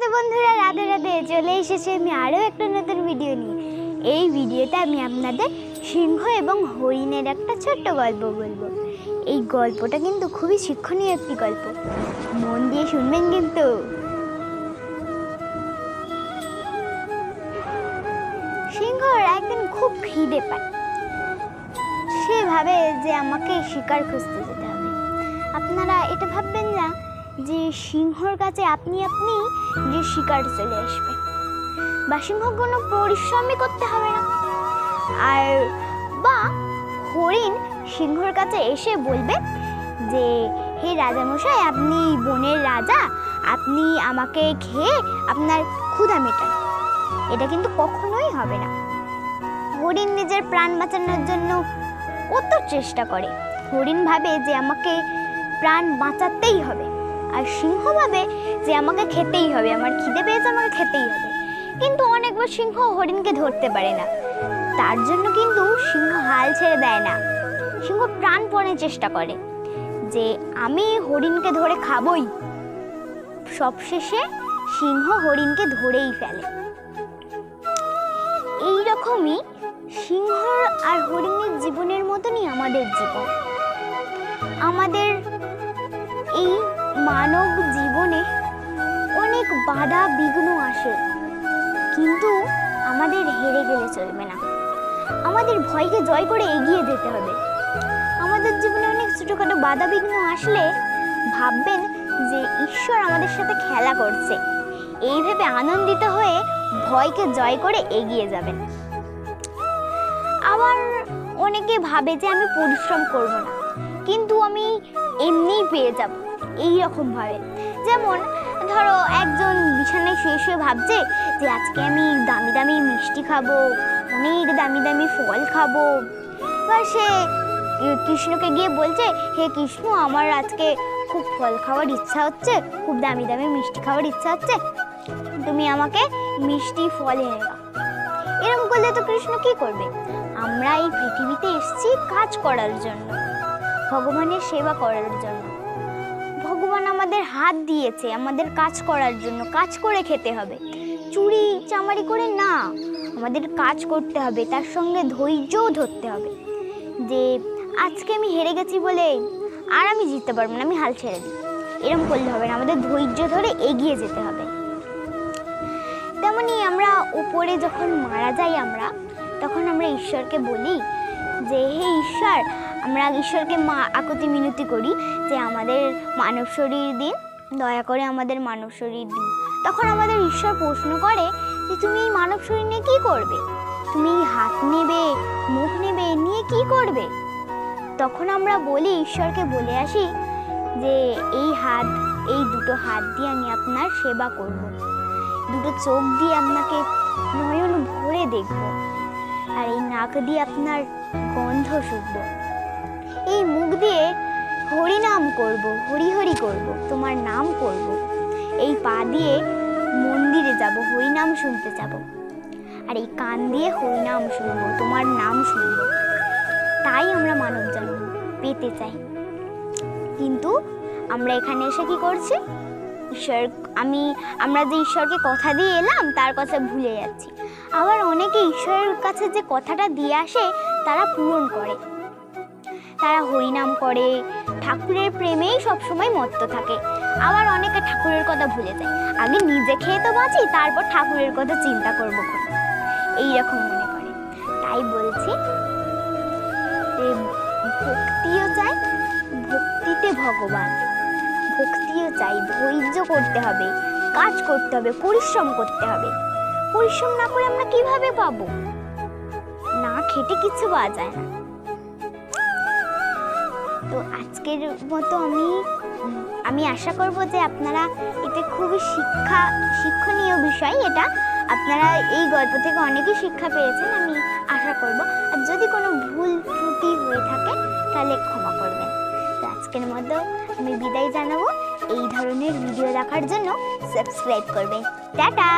তো বন্ধুরা, রাধে রাধে। চলে এসেছি আমি আরও একটা নতুন ভিডিও নিয়ে। এই ভিডিওতে আমি আপনাদের সিংহ এবং হরিণের একটা ছোট্ট গল্প বলবো। এই গল্পটা কিন্তু খুবই শিক্ষণীয় একটি গল্প, মন দিয়ে শুনবেন কিন্তু। সিংহর একদিন খুব খিদে পায়। সে ভাবে যে আমাকে শিকার খুঁজতে যেতে হবে। আপনারা এটা ভাববেন না যে সিংহর কাছে আপনি যে শিকার চলে আসবে, বা সিংহ কোনো পরিশ্রমই করতে হবে না। আর বা হরিণ সিংহর কাছে এসে বলবে যে হে রাজামশাই, আপনি বনের রাজা, আপনি আমাকে খেয়ে আপনার ক্ষুধা মেটান। এটা কিন্তু কখনোই হবে না। হরিণ নিজের প্রাণ বাঁচানোর জন্য কত চেষ্টা করে। হরিণ ভাবে যে আমাকে প্রাণ বাঁচাতেই হবে, আর সিংহ ভাবে যে আমাকে খেতেই হবে, আমার খিদে পেয়েছে, আমাকে খেতেই হবে। কিন্তু অনেকবার সিংহ হরিণকে ধরতে পারে না। তার জন্য কিন্তু সিংহ হাল ছেড়ে দেয় না। সিংহ প্রাণপণে চেষ্টা করে যে আমি হরিণকে ধরে খাবই। সবশেষে সিংহ হরিণকে ধরেই ফেলে। এই রকমই সিংহ আর হরিণের জীবনের মতনই আমাদের জীবন। আমাদের এই মানব জীবনে অনেক বাধা বিঘ্ন আসে, কিন্তু আমাদের হেরে গেলে চলবে না। আমাদের ভয়কে জয় করে এগিয়ে যেতে হবে। আমাদের জীবনে অনেক ছোটখাটো বাধা বিঘ্ন আসলে ভাববেন যে ঈশ্বর আমাদের সাথে খেলা করছে। এই ভেবে আনন্দিত হয়ে ভয়কে জয় করে এগিয়ে যাবেন। আবার অনেকে ভাবে যে আমি পরিশ্রম করব না, কিন্তু আমি এমনিই পেয়ে যাব, এই রকম ভাবে। যেমন ধরো একজন বিছানায় শুয়ে শুয়ে ভাবছে যে আজকে আমি দামি দামি মিষ্টি খাবো, অনেক দামি দামি ফল খাবো। বা সে কৃষ্ণকে গিয়ে বলছে, হে কৃষ্ণ, আমার আজকে খুব ফল খাওয়ার ইচ্ছা হচ্ছে, খুব দামি দামি মিষ্টি খাওয়ার ইচ্ছা হচ্ছে, তুমি আমাকে মিষ্টি ফল এনে দাও। এরকম করলে তো কৃষ্ণ কি করবে? আমরা এই পৃথিবীতে এসেছি কাজ করার জন্য, ভগবানের সেবা করার জন্য। ভগবান আমাদের হাত দিয়েছে আমাদের কাজ করার জন্য, কাজ করে খেতে হবে, চুরি চামারি করে না। আমাদের কাজ করতে হবে, তার সঙ্গে ধৈর্যও ধরতে হবে। যে আজকে আমি হেরে গেছি বলে আর আমি জিততে পারবো না, আমি হাল ছেড়ে দিই, এরকম করলে হবে না। আমাদের ধৈর্য ধরে এগিয়ে যেতে হবে। তেমনি আমরা উপরে যখন মারা যাই তখন আমরা ঈশ্বরকে বলি যে হে ঈশ্বর, আমরা ঈশ্বরকে আকুতি মিনতি করি যে আমাদের মানব শরীর দিন, দয়া করে আমাদের মানব শরীর দিন। তখন আমাদের ঈশ্বর প্রশ্ন করে যে তুমি এই মানব শরীর নিয়ে কী করবে? তুমি হাত নেবে, মুখ নেবে, নিয়ে কি করবে? তখন আমরা বলি, ঈশ্বরকে বলে আসি যে এই দুটো হাত দিয়ে আমি আপনার সেবা করব, দুটো চোখ দিয়ে আপনাকে নয়ন ভরে দেখব, আর এই নাক দিয়ে আপনার গন্ধ শুকব, এই মুখ দিয়ে হরিনাম করব, হরি হরি করব, তোমার নাম করব, এই পা দিয়ে মন্দিরে যাব, হরিনাম শুনতে যাব, আর এই কান দিয়ে হরিনাম শুনব, তোমার নাম শুনব। তাই আমরা মানব জন্ম পেতে চাই। কিন্তু আমরা এখানে এসে কি করছি? আমরা যে ঈশ্বরকে কথা দিয়ে এলাম তার কথা ভুলে যাচ্ছি। আবার অনেকে ঈশ্বরের কাছে যে কথাটা দিয়ে আসে তারা পূরণ করে। তারা হরিনাম করে, ঠাকুরের প্রেমেই সবসময় মত্ত থাকে। আবার অনেকে ঠাকুরের কথা ভুলে যায়। আগে নিজে খেয়ে তো বাঁচি, তারপর ঠাকুরের কথা চিন্তা করবো, এইরকম মনে করে। তাই বলছি ভক্তিও চাই, ভক্তিতে ভগবান। ভক্তিও চাই, ধৈর্য করতে হবে, কাজ করতে হবে, পরিশ্রম করতে হবে। পরিশ্রম না করে আমরা কিভাবে পাবো? না খেটে কিছু পাওয়া যায় না। তো আজকের মতো আমি আশা করব যে আপনারা এতে খুবই শিক্ষণীয় বিষয় এটা। আপনারা এই গল্প থেকে অনেকই শিক্ষা পেয়েছেন, আমি আশা করব। আর যদি কোনো ভুল ত্রুটি হয়ে থাকে তাহলে ক্ষমা করবেন। তো আজকের মতো আমি বিদায় জানাবো। এই ধরনের ভিডিও দেখার জন্য সাবস্ক্রাইব করবেন। টাটা।